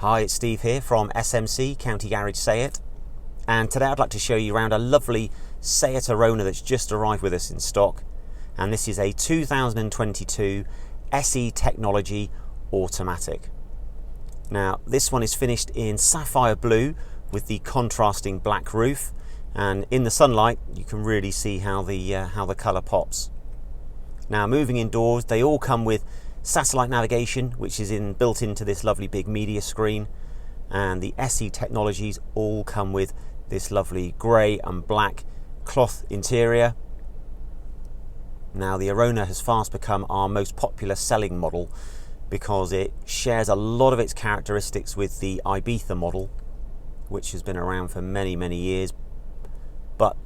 Hi, it's Steve here from SMC County Garage SEAT, and today I'd like to show you around a lovely SEAT Arona that's just arrived with us in stock, and this is a 2022 SE Technology automatic. Now this one is finished in sapphire blue with the contrasting black roof, and in the sunlight you can really see how the colour pops. Now moving indoors, they all come with satellite navigation, which is built into this lovely big media screen, and the SE technologies all come with this lovely grey and black cloth interior. Now the Arona has fast become our most popular selling model because it shares a lot of its characteristics with the Ibiza model, which has been around for many years, but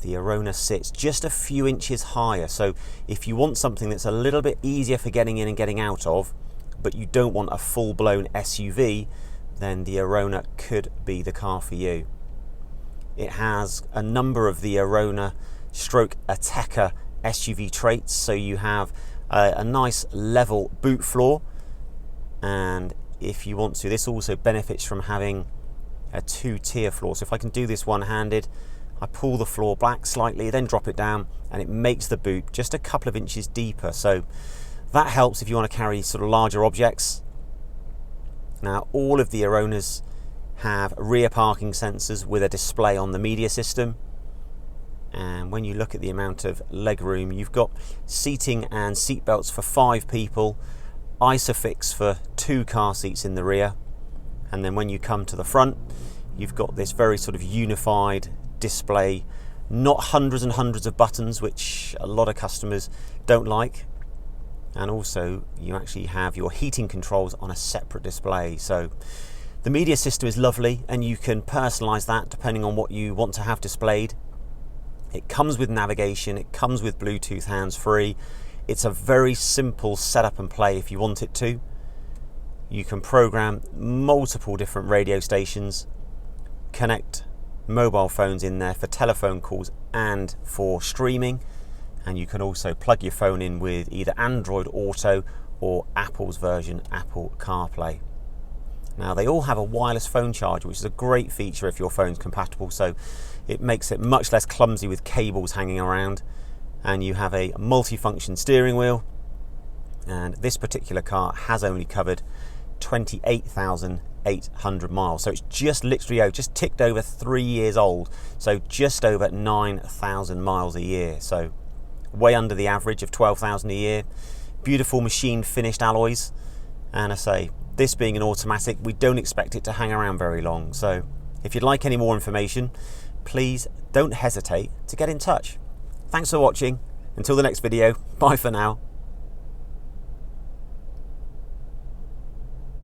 the Arona sits just a few inches higher, so if you want something that's a little bit easier for getting in and getting out of, but you don't want a full-blown SUV, then the Arona could be the car for you. It has a number of the Arona stroke Ateca SUV traits, so you have a nice level boot floor, and if you want to, this also benefits from having a two-tier floor. So if I can do this one-handed, I pull the floor back slightly, then drop it down, and it makes the boot just a couple of inches deeper. So that helps if you want to carry sort of larger objects. Now all of the Aronas have rear parking sensors with a display on the media system. And when you look at the amount of leg room, you've got seating and seat belts for 5 people, Isofix for 2 car seats in the rear. And then when you come to the front, you've got this very sort of unified display, not hundreds and hundreds of buttons, which a lot of customers don't like, and also you actually have your heating controls on a separate display. So the media system is lovely, and you can personalize that depending on what you want to have displayed. It comes with navigation, it comes with Bluetooth hands-free. It's a very simple setup and play if you want it to. You can program multiple different radio stations, connect mobile phones in there for telephone calls and for streaming, and you can also plug your phone in with either Android Auto or Apple's version, Apple CarPlay. Now they all have a wireless phone charger, which is a great feature if your phone's compatible, so it makes it much less clumsy with cables hanging around. And you have a multi-function steering wheel, and this particular car has only covered 28,800 miles, so it's just literally just ticked over 3 years old, so just over 9,000 miles a year, so way under the average of 12,000 a year. Beautiful machine finished alloys, and I say, this being an automatic, we don't expect it to hang around very long. So if you'd like any more information, please don't hesitate to get in touch. Thanks for watching. Until the next video, bye for now.